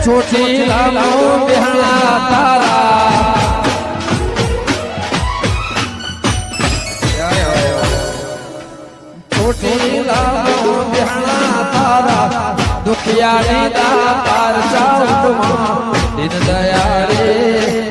ચોટીલા બેહણા તારા ચોટીલા બેહણા તારા દુખિયાની દાતાર ચાઉમાં દિન દયા રે